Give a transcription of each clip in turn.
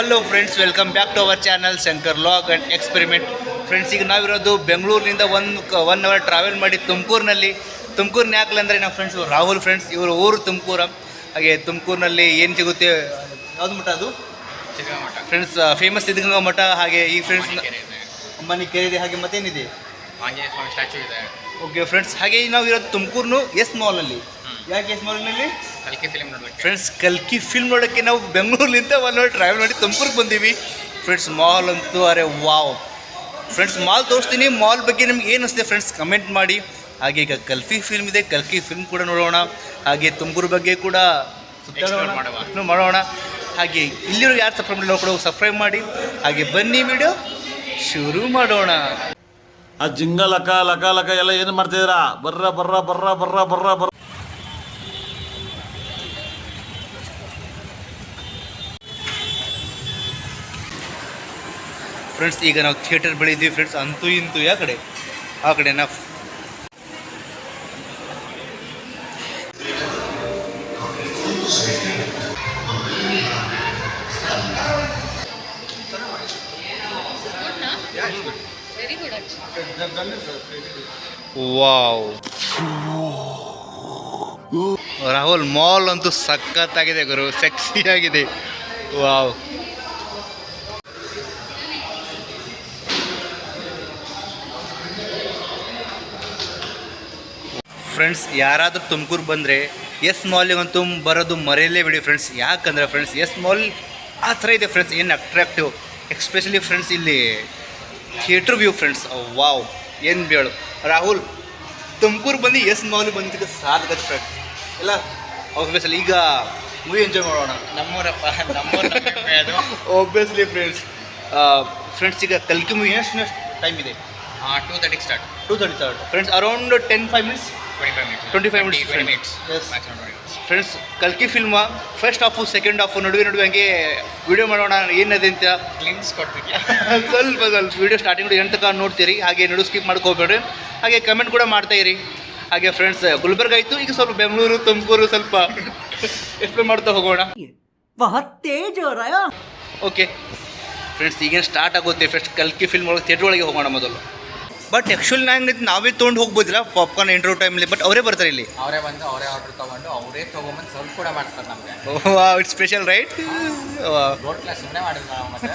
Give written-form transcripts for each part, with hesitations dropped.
Hello friends, welcome back to our channel Shankar log and experiment. Friends, ಈಗ ನಾವಿರೋದು ಬೆಂಗಳೂರಿನಿಂದ one hour travel ಮಾಡಿ ತುಮಕೂರಿನ ಯಾಕಲೆ ಅಂದರೆ ನಮ್ಮ ಫ್ರೆಂಡ್ಸ್ ರಾಹುಲ್ ಫ್ರೆಂಡ್ಸ್, ಇವರು ಊರು ತುಮಕೂರು. ಹಾಗೆ ತುಮಕೂರಿನಲ್ಲಿ ಏನು ಸಿಗುತ್ತೆ, ಯಾವುದು ಮಠ ಅದು ಫ್ರೆಂಡ್ಸ್? ಫೇಮಸ್ ಸಿದ್ಧಗಂಗಾ ಮಠ. ಹಾಗೆ ಈ ಫ್ರೆಂಡ್ಸ್ ಮನೆ ಕೆರೆ ಇದೆ, ಹಾಗೆ ಮತ್ತೇನಿದೆ, ಸ್ಟ್ಯಾಚು ಇದೆ. ಓಕೆ ಫ್ರೆಂಡ್ಸ್, ಹಾಗೆ ನಾವು ಇರೋದು ತುಮಕೂರು ಎಸ್ ಮಾಲ್ನಲ್ಲಿ. ಯಾಕೆ ಎಸ್ ಮಾಲ್ನಲ್ಲಿ ಕಲ್ಕಿ ಫಿಲ್ಮ್ ನೋಡ್ಬೇಕು ಫ್ರೆಂಡ್ಸ್? ಕಲ್ಕಿ ಫಿಲ್ಮ್ ನೋಡೋಕ್ಕೆ ನಾವು ಬೆಂಗಳೂರಿನಿಂದ ಒನ್ ಅವರ್ ಟ್ರಾವೆಲ್ ಮಾಡಿ ತುಮಕೂರಿಗೆ ಬಂದೀವಿ ಫ್ರೆಂಡ್ಸ್. ಮಾಲ್ ಅಂತೂ ಅರೆ ವಾವ್ ಫ್ರೆಂಡ್ಸ್, ಮಾಲ್ ತೋರಿಸ್ತೀನಿ. ಮಾಲ್ ಬಗ್ಗೆ ನಿಮ್ಗೆ ಏನು ಅನಿಸ್ತೆ ಫ್ರೆಂಡ್ಸ್ ಕಮೆಂಟ್ ಮಾಡಿ. ಹಾಗೆ ಈಗ ಕಲ್ಕಿ ಫಿಲ್ಮ್ ಇದೆ, ಕಲ್ಕಿ ಫಿಲ್ಮ್ ಕೂಡ ನೋಡೋಣ. ಹಾಗೆ ತುಮಕೂರು ಬಗ್ಗೆ ಕೂಡ ಮಾಡೋಣ. ಹಾಗೆ ಇಲ್ಲಿರೋ ಯಾರು ಸಬ್ಸ್ಕ್ರೈಬ್ ಮಾಡಿ ಕೂಡ ಸಬ್ಸ್ಕ್ರೈಬ್ ಮಾಡಿ. ಹಾಗೆ ಬನ್ನಿ ವಿಡಿಯೋ ಶುರು ಮಾಡೋಣ. ಆ ಜಿಂಗ ಲಕ ಲಕ ಲಕ ಎಲ್ಲ ಏನು ಮಾಡ್ತಿದ್ದೀರಾ? ಬರ್ರ ಬರ್ರ ಬರ್ರ ಬರ್ರ ಬರ್ರ ಬರ್ರ. ಫ್ರೆಂಡ್ಸ್, ಈಗ ನಾವು ಥಿಯೇಟರ್ ಬಳಿ ಇದ್ದೀವಿ ಫ್ರೆಂಡ್ಸ್. ಅಂತೂ ಇಂತೂ ಆ ಕಡೆನಾ ವಾವ್ ರಾಹುಲ್, ಮಾಲ್ ಅಂತೂ ಸಖತ್ತಾಗಿದೆ ಗುರು, ಸೆಕ್ಸಿ ಆಗಿದೆ. ವಾವ್ ಫ್ರೆಂಡ್ಸ್, ಯಾರಾದರೂ ತುಮಕೂರು ಬಂದರೆ ಎಸ್ ಮಾಲಿಗಂತೂ ಬರೋದು ಮರೆಯಲೇ ಬಿಡಿ ಫ್ರೆಂಡ್ಸ್. ಯಾಕಂದರೆ ಫ್ರೆಂಡ್ಸ್, ಎಸ್ ಮಾಲ್ ಆ ಥರ ಇದೆ ಫ್ರೆಂಡ್ಸ್, ಏನು ಅಟ್ರಾಕ್ಟಿವ್. ಎಕ್ಸ್ಪೆಷಲಿ ಫ್ರೆಂಡ್ಸ್ ಇಲ್ಲಿ ಥಿಯೇಟ್ರ್ ವ್ಯೂ ಫ್ರೆಂಡ್ಸ್. ವಾವ್, ಏನು ಬೇಳು ರಾಹುಲ್, ತುಮಕೂರು ಬಂದು ಎಸ್ ಮಾಲಿಗೆ ಬಂದಿದ್ದಕ್ಕೆ ಸಾಧಕತೆ ಫ್ರೆಂಡ್ಸ್ ಎಲ್ಲ. ಆಬ್ವಿಯಸ್ಲಿ ಈಗ ಮೂವಿ ಎಂಜಾಯ್ ಮಾಡೋಣ. ನಮ್ಮೂರಪ್ಪ ಅದು ಆಬ್ವಿಯಸ್ಲಿ ಫ್ರೆಂಡ್ಸ್. ಫ್ರೆಂಡ್ಸ್, ಈಗ ಕಲ್ಕಿ ಮೂವಿ ಎಷ್ಟು ಟೈಮ್ ಇದೆ? 2:30 start. 2:30 friends, around 25 minutes 25 minutes friends. ಕಲ್ಕಿ film first half second half ನಡುವೆ ಹಂಗೆ ವಿಡಿಯೋ ಮಾಡೋಣ ಏನದೆ ಅಂತ ಲಿಂಕ್ಸ್ ಕೊಡ್ತೀವಿ. ಸ್ವಲ್ಪ ವಿಡಿಯೋ ಸ್ಟಾರ್ಟಿಂಗ್ ಎಂಟು ತನಕ ನೋಡ್ತೀರಿ. ಹಾಗೆ ನಡು ಸ್ಕಿಪ್ ಮಾಡ್ಕೋಬೇಡ್ರಿ. ಹಾಗೆ ಕಮೆಂಟ್ ಕೂಡ ಮಾಡ್ತಾಯಿರಿ. ಹಾಗೆ ಫ್ರೆಂಡ್ಸ್, ಗುಲ್ಬರ್ಗ ಆಯಿತು, ಈಗ ಸ್ವಲ್ಪ ಬೆಂಗಳೂರು ತುಮಕೂರು ಸ್ವಲ್ಪ ಎಕ್ಸ್ಪ್ಲೇನ್ ಮಾಡ್ತಾ ಹೋಗೋಣ. ಓಕೆ ಫ್ರೆಂಡ್ಸ್, ಈಗೇನು ಸ್ಟಾರ್ಟ್ ಆಗುತ್ತೆ ಫಸ್ಟ್ ಕಲ್ಕಿ ಫಿಲ್ಮ್ ಒಳಗೆ ಥಿಯೇಟ್ರ್ ಒಳಗೆ ಹೋಗೋಣ ಮೊದಲು. ಬಟ್ ಆ್ಯಕ್ಚುಲಿ ನಾವೇ ತೊಗೊಂಡು ಹೋಗ್ಬೋದಿಲ್ಲ ಪಾಪ್ಕಾರ್ನ್ ಇಂಟರ್ವ್ಯೂ ಟೈಮಲ್ಲಿ. ಬಟ್ ಅವರೇ ಬರ್ತಾರೆ ಇಲ್ಲಿ, ಅವರೇ ಬಂದು ಅವರೇ ಆರ್ಡರ್ ತೊಗೊಂಡು ಅವರೇ ತೊಗೊಂಬಂದು ಸರ್ವ್ ಕೂಡ ಮಾಡ್ತಾರೆ ನಮಗೆ. It's special right. Road class ಸುಮ್ಮನೆ ಮಾಡಿದ್ರು ನಾವು. ಮತ್ತೆ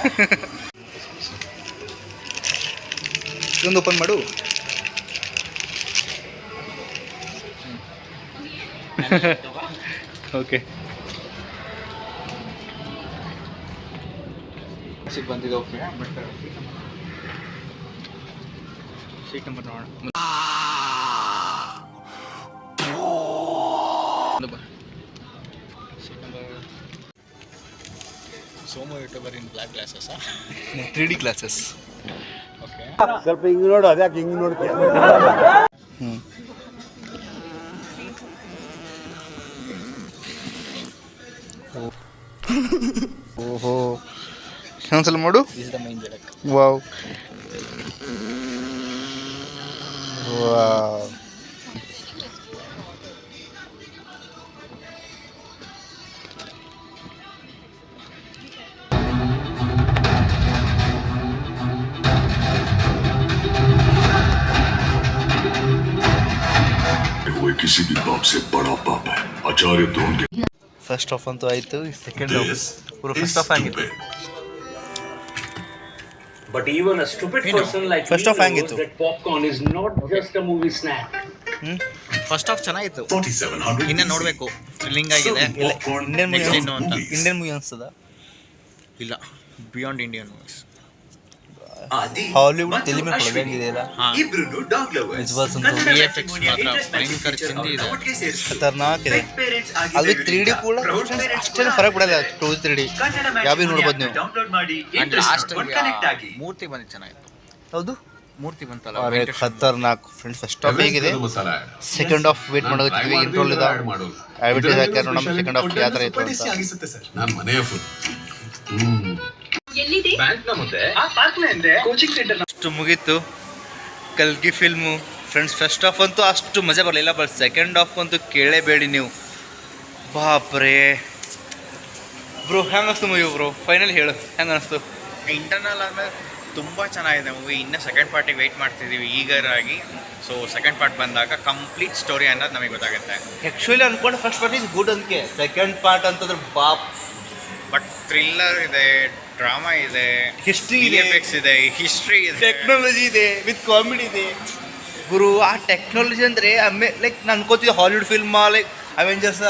ಇದೊಂದು ಓಪನ್ ಮಾಡು. ಓಕೆ, ಬಂದಿದೆ. ಓಕೆ, ಸೀಟ್ ನಂಬರ್ ನೋಡೋಣ. Somu YouTuber in black glasses, 3D classes. Okay, ಸ್ವಲ್ಪ ಹಿಂಗೆ ನೋಡು, ಅದ್ಯಾಕೆ ಹಿಂಗೆ ನೋಡ್ತೀಯ? ಓಹೋ, ಒಂದ್ಸಲ ಮಾಡು. ಇಸ್ ದ ಮೈನ್ ಜಡಕ್. ವಾವ್ ವಾವ್ किसी भी बाप से बड़ा बाप है आचार्य द्रोण के. ಫಸ್ಟ್ ಆಫ್ ಅಂತೂ ಆಯಿತು. ಸೆಕೆಂಡ್ ಆಫ್ ಪೂರ ಫಸ್ಟ್ ಆಫ್ ಆಗಿತ್ತು. But even a stupid person like First me off, knows that popcorn is not just a movie snack. First of ಚೆನ್ನಾಗಿತ್ತು. 4700 ಇನ್ನೇ ನೋಡಬೇಕು, ಥ್ರಿಲ್ಲಿಂಗ್ ಆಗಿದೆ. ಇಂಡಿಯನ್ ಮೂವಿ Next ಏನು ಅಂತ. ಇಂಡಿಯನ್ ಮೂವಿ ಅನಿಸ್ತದ? ಇಲ್ಲ, ಬಿಯಾಂಡ್ ಇಂಡಿಯನ್ ಮೂವೀಸ್. ಹಾಲಿವುಡ್ ತೆಲಿಮೆ ಕೊಡಬೇಕಿದೆಯಲ್ಲ, ಇಬ್ರು ಡಾಗ್ ಲವರ್ಸ್ ವಿಜುವಲ್ಸ್ ಅಂತೂ VFX ಮಾತ್ರ ಭಯಂಕರ ಚಂದ ಇದೆ. ಖತರ್ನಾಕ್ ಇದೆ. ಅದು 3D ಕೂಡ ಅಷ್ಟೇನು ಫರಕ್ ಬಿಡಲ್ಲ. 2D 3D ಯಾವ ನೋಡ್ಬೋದು ನೀವು. ಡೌನ್ಲೋಡ್ ಮಾಡಿ ಅಂಡ್ ಲಾಸ್ಟ್ ಮೂರ್ತಿ ಬಂದಿದ್ದು ಚೆನ್ನಾಗಿತ್ತು. ಹೌದು, ಮೂರ್ತಿ ಬಂತಲ್ಲ, ಅರೆ ಖತರ್ನಾಕ್ ಫ್ರೆಂಡ್ಸ್. ಫಸ್ಟ್ ಆಫ್ ಹೇಗಿದೆ, ಸೆಕೆಂಡ್ ಆಫ್ ವೇಟ್ ಮಾಡೋದಕ್ಕೆ ಇಂಟ್ರೋಲ್ ಇದೆ, ಅಡ್ವರ್ಟೈಸ್ ಹಾಕ್ಯಾರ ನೋಡೋಣ ಸೆಕೆಂಡ್ ಆಫ್ ಯಾವ ಥರ ಇತ್ತು ಅಂತ. ನಾನು ಮನೆಯ ಫುಲ್ ಅಷ್ಟು ಮುಗೀತು ಕಲ್ಕಿ ಫಿಲ್ಮು ಫ್ರೆಂಡ್ಸ್. ಫಸ್ಟ್ ಹಾಫ್ ಅಂತೂ ಅಷ್ಟು ಮಜಾ ಬರಲಿಲ್ಲ, ಬಟ್ ಸೆಕೆಂಡ್ ಹಾಫ್ ಅಂತೂ ಕೇಳೇಬೇಡಿ ನೀವು. ಬಾಪ್ರೇ ಬ್ರೋ ಹೆಂಗೆ ಅನಿಸ್ತು ಮೂವಿ ಬ್ರೋ ಫೈನಲ್ ಹೇಳು ಹೆಂಗೆ ಅನಿಸ್ತು? ಇಂಟರ್ನಲ್ ಆದ್ಮೇಲೆ ತುಂಬ ಚೆನ್ನಾಗಿದೆ ಮೂವಿ. ಇನ್ನೂ ಸೆಕೆಂಡ್ ಪಾರ್ಟಿಗೆ ವೆಯ್ಟ್ ಮಾಡ್ತಿದ್ದೀವಿ ಈಗರಾಗಿ. ಸೊ ಸೆಕೆಂಡ್ ಪಾರ್ಟ್ ಬಂದಾಗ ಕಂಪ್ಲೀಟ್ ಸ್ಟೋರಿ ಅನ್ನೋದು ನಮಗೆ ಗೊತ್ತಾಗುತ್ತೆ. ಆ್ಯಕ್ಚುಲಿ ಅಂದ್ಕೊಂಡು ಫಸ್ಟ್ ಪಾರ್ಟ್ ಈಸ್ ಗುಡ್ ಅಂದ್ಕೆ, ಸೆಕೆಂಡ್ ಪಾರ್ಟ್ ಅಂತಂದ್ರೆ ಬಾಪ್ ಬಟ್ ಥ್ರಿಲ್ಲರ್ ಇದೆ, ಡ್ರಾಮಾ ಇದೆ, ಹಿಸ್ಟ್ರಿ ಇದೆ, ಎಫೆಕ್ಟ್ಸ್ ಇದೆ, ಹಿಸ್ಟ್ರಿ ಇದೆ, ಟೆಕ್ನಾಲಜಿ ಇದೆ, ವಿತ್ ಕಾಮಿಡಿ ಇದೆ. ಗುರು ಆ ಟೆಕ್ನಾಲಜಿ ಅಂದರೆ ಲೈಕ್ ನಾನು ಅನ್ಕೋತಿದ್ದೆ ಹಾಲಿವುಡ್ ಫಿಲ್ಮ್ ಲೈಕ್ ಅವೆಂಜರ್ಸ್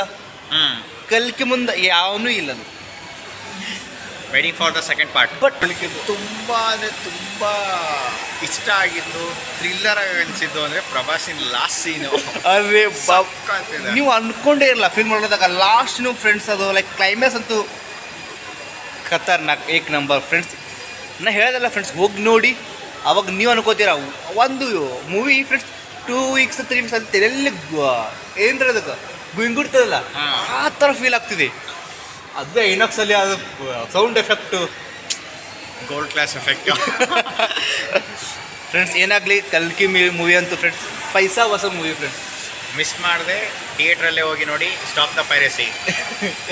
ಕಲ್ಕಿ ಮುಂದೆ ಯಾವನೂ ಇಲ್ಲ ಅದು. Waiting for the second part. But ತುಂಬ ಅಂದರೆ ತುಂಬ ಇಷ್ಟ ಆಗಿದ್ದು, ಥ್ರಿಲ್ಲರ್ ಆಗಿ ಅನಿಸಿದ್ದು ಅಂದರೆ ಪ್ರಭಾಸಿನ ಲಾಸ್ಟ್ ಸೀನು. ಅದೇ ಸಖತ್ತಿದೆ. ನೀವು ಅನ್ಕೊಂಡೇ ಇರಲ್ಲ ಫಿಲ್ಮ್ ನೋಡಿದಾಗ ಲಾಸ್ಟ್ ನೀವು ಫ್ರೆಂಡ್ಸ್ ಅದು ಲೈಕ್ ಕ್ಲೈಮ್ಯಾಕ್ಸ್ ಅಂತೂ ಖತರ್ನಾಕ್ ಏಕ್ ನಂಬರ್ ಫ್ರೆಂಡ್ಸ್. ನಾ ಹೇಳೋದಲ್ಲ ಫ್ರೆಂಡ್ಸ್, ಹೋಗಿ ನೋಡಿ. ಅವಾಗ ನೀವು ಅನ್ಕೋತೀರ ಒಂದು ಮೂವಿ ಫ್ರೆಂಡ್ಸ್ 2 weeks 3 weeks ಅಂತ ಎಲ್ಲಿ ಏನ್ರ ಅದಕ್ಕೆ ಗುಂಗುಡ್ತದಲ್ಲ ಆ ಥರ ಫೀಲ್ ಆಗ್ತಿದೆ. ಅದೇ ಐನಾಕ್ಸಲ್ಲಿ ಅದು sound effect gold class effect. Friends ಏನಾಗಲಿ ಕಲ್ಕಿ ಮೂವಿ ಅಂತೂ ಫ್ರೆಂಡ್ಸ್ ಪೈಸಾ ಹೊಸ ಮೂವಿ ಫ್ರೆಂಡ್ಸ್. ಮಿಸ್ ಮಾಡದೆ ಥಿಯೇಟ್ರಲ್ಲೇ ಹೋಗಿ ನೋಡಿ. Stop the piracy.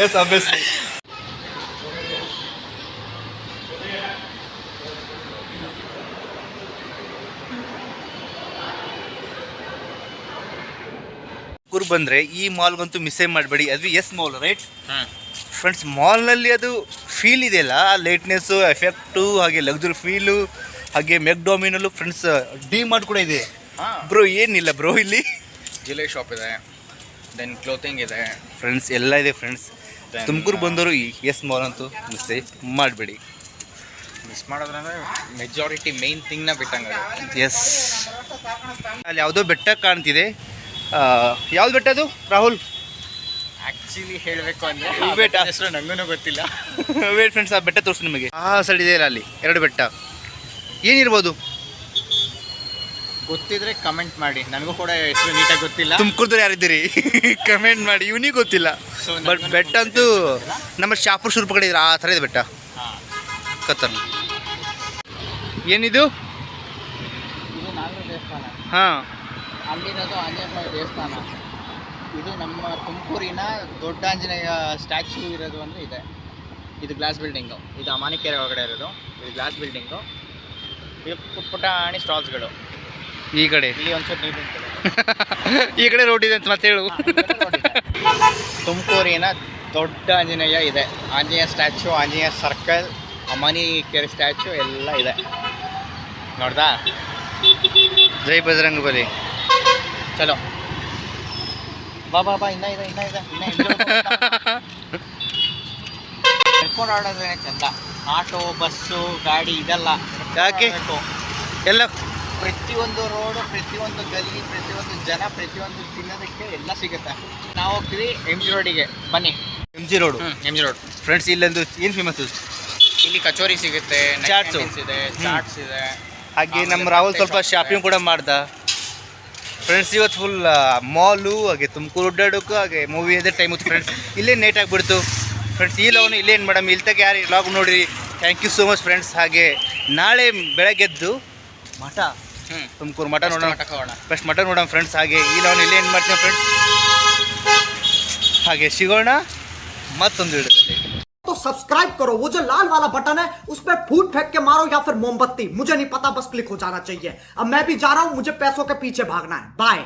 Yes obviously. ಗುರು ಬಂದರೆ ಈ ಮಾಲ್ಗಂತೂ ಮಿಸ್ಸೇ ಮಾಡಬೇಡಿ. ಅದು ಎಸ್ ಮಾಲ್ ರೈಟ್ ಫ್ರೆಂಡ್ಸ್. ಮಾಲ್ನಲ್ಲಿ ಅದು ಫೀಲ್ ಇದೆಯಲ್ಲ, ಆ ಲೇಟ್ನೆಸ್ಸು ಎಫೆಕ್ಟು ಹಾಗೆ ಲಕ್ಸುರಿ ಫೀಲು ಹಾಗೆ ಮೆಕ್ಡೊಮಿನಲ್ಲು ಫ್ರೆಂಡ್ಸ್ ಡಿ ಮಾರ್ಟ್ ಕೂಡ ಇದೆ ಬ್ರೋ. ಏನಿಲ್ಲ ಬ್ರೋ ಇಲ್ಲಿ ಜ್ಯುವೆಲರಿ ಶಾಪ್ ಇದೆ, ದೆನ್ ಕ್ಲೋತಿಂಗ್ ಇದೆ ಫ್ರೆಂಡ್ಸ್, ಎಲ್ಲ ಇದೆ ಫ್ರೆಂಡ್ಸ್. ತುಮಕೂರು ಬಂದವರು ಈ ಎಸ್ ಮಾಲ್ ಅಂತೂ ಮಿಸ್ಸೇ ಮಾಡಬೇಡಿ. ಮಿಸ್ ಮಾಡೋದ್ರಂದ್ರೆ ಮೆಜಾರಿಟಿ ಮೇನ್ ಥಿಂಗ್ನ ಬಿಟ್ಟಂಗೆ. ಎಸ್, ಅಲ್ಲಿ ಯಾವುದೋ ಬೆಟ್ಟ ಕಾಣ್ತಿದೆ. ಯಾವ್ದು ಬೆಟ್ಟ ಅದು ರಾಹುಲ್? ಆ್ಯಕ್ಚುಲಿ ಹೇಳಬೇಕು ಅಂದರೆ ಬೆಟ್ಟ ಹೆಸರು ನನಗೂ ಗೊತ್ತಿಲ್ಲ. ವೇಟ್ ಫ್ರೆಂಡ್ಸ್, ಆ ಬೆಟ್ಟ ತೋರಿಸಿ ನಿಮಗೆ. ಆ ಸೈಡ್ ಇದೆಯಲ್ಲ ಅಲ್ಲಿ 2 ಬೆಟ್ಟ, ಏನಿರ್ಬೋದು? ಗೊತ್ತಿದ್ರೆ ಕಮೆಂಟ್ ಮಾಡಿ. ನನಗೂ ಕೂಡ ಹೆಸರು ನೀಟಾಗಿ ಗೊತ್ತಿಲ್ಲ. ತುಮಕೂರ್ದವ್ರು ಯಾರಿದ್ದೀರಿ ಕಮೆಂಟ್ ಮಾಡಿ. ಇವನಿಗೆ ಗೊತ್ತಿಲ್ಲ. ಬಟ್ ಬೆಟ್ಟ ಅಂತೂ ನಮ್ಮ ಶಾಪುರ್ ಶುರುಪ ಕಡೆ ಇದ್ರೆ ಆ ಥರ ಇದೆ ಬೆಟ್ಟ. ಕತ್ತರ್ ಏನಿದು? ಇದು ನಾಗರ ದೇವಸ್ಥಾನ, ಹಾಂ, ಅಲ್ಲಿರೋದು ಆಂಜನೇಯ ದೇವಸ್ಥಾನ. ಇದು ನಮ್ಮ ತುಮಕೂರಿನ ದೊಡ್ಡ ಆಂಜನೇಯ ಸ್ಟ್ಯಾಚ್ಯೂ ಇರೋದು ಅಂದರೆ ಇದೆ. ಇದು ಗ್ಲಾಸ್ ಬಿಲ್ಡಿಂಗು. ಇದು ಅಮಾನಿಕೆರೆ ಒಳಗಡೆ ಇರೋದು. ಇದು ಗ್ಲಾಸ್ ಬಿಲ್ಡಿಂಗು. ಇದು ಪುಟ್ಟ ಪುಟಾಣಿ ಸ್ಟಾಲ್ಸ್ಗಳು. ಈ ಕಡೆ ಇಲ್ಲಿ ಒಂಚೂರು ನೀರು ಈ ಕಡೆ ರೋಡ್ ಇದೆ ಅಂತ ಮತ್ತೆ ಹೇಳು. ತುಮಕೂರಿನ ದೊಡ್ಡ ಆಂಜನೇಯ ಇದೆ. Anjaneya statue, Anjaneya circle, Amanikere statue ಎಲ್ಲ ಇದೆ. ನೋಡ್ದಾ? ಜೈ ಬಜರಂಗ ಬಲಿ. ಚಲೋ ಬಾ ಬಾ ಬಾ. ಇನ್ನ ಇದೆ ನಡ್ಕೊಂಡು ಆಡೋದ್ರೆ ಚಂದ. ಆಟೋ, ಬಸ್ಸು, ಗಾಡಿ ಇದೆಲ್ಲ ಯಾಕೆ? ಎಲ್ಲ ಪ್ರತಿಯೊಂದು ರೋಡು, ಪ್ರತಿಯೊಂದು ಗಲ್ಲಿ, ಪ್ರತಿಯೊಂದು ಜನ, ಪ್ರತಿಯೊಂದು ತಿನ್ನೋದಕ್ಕೆ ಎಲ್ಲ ಸಿಗುತ್ತೆ. ನಾವು ಹೋಗ್ತೀವಿ MG ರೋಡಿಗೆ. ಬನ್ನಿ. MG road. MG road friends, ಇಲ್ಲೊಂದು ಏನು ಫೇಮಸ್? ಇಲ್ಲಿ ಕಚೋರಿ ಸಿಗುತ್ತೆ, ಚಾಟ್ಸು ಇದೆ, ಚಾಟ್ಸ್ ಇದೆ. ಹಾಗೆ ನಮ್ಮ ರಾಹುಲ್ ಸ್ವಲ್ಪ ಶಾಪಿಂಗ್ ಕೂಡ ಮಾಡ್ದ ಫ್ರೆಂಡ್ಸ್. ಇವತ್ತು ಫುಲ್ ಮಾಲು ಹಾಗೆ ತುಮಕೂರು ಅಡ್ಡಾಡೋಕ್ಕೂ ಹಾಗೆ ಮೂವಿ ಅದೇ ಟೈಮ್ ಇತ್ತು ಫ್ರೆಂಡ್ಸ್. ಇಲ್ಲೇ ನೇಟ್ ಆಗಿಬಿಡ್ತು ಫ್ರೆಂಡ್ಸ್. ಈ ಲಾಗ್ನು ಇಲ್ಲೇನು ಮೇಡಮ್ ಇಲ್ಲಿ ತಗ ಯಾರು ಲಾಗ್ ನೋಡಿರಿ. Thank you so much friends. ಹಾಗೆ ನಾಳೆ ಬೆಳಗ್ಗೆದ್ದು ಮಠ, ತುಮಕೂರು ಮಠ ನೋಡೋಣ. ಫಸ್ಟ್ ಮಠ ನೋಡೋಣ ಫ್ರೆಂಡ್ಸ್. ಹಾಗೆ ಈ ಲಾಗ್ನು ಇಲ್ಲೇ ಏನು ಮಾಡ್ತೀವಿ ಫ್ರೆಂಡ್ಸ್. ಹಾಗೆ ಸಿಗೋಣ ಮತ್ತೊಂದು ವಿಡಿಯೋದಲ್ಲಿ. तो सब्सक्राइब करो, वो जो लाल वाला बटन है उस पर फूट फेंक के मारो या फिर मोमबत्ती, मुझे नहीं पता, बस क्लिक हो जाना चाहिए. अब मैं भी जा रहा हूं, मुझे पैसों के पीछे भागना है. बाय.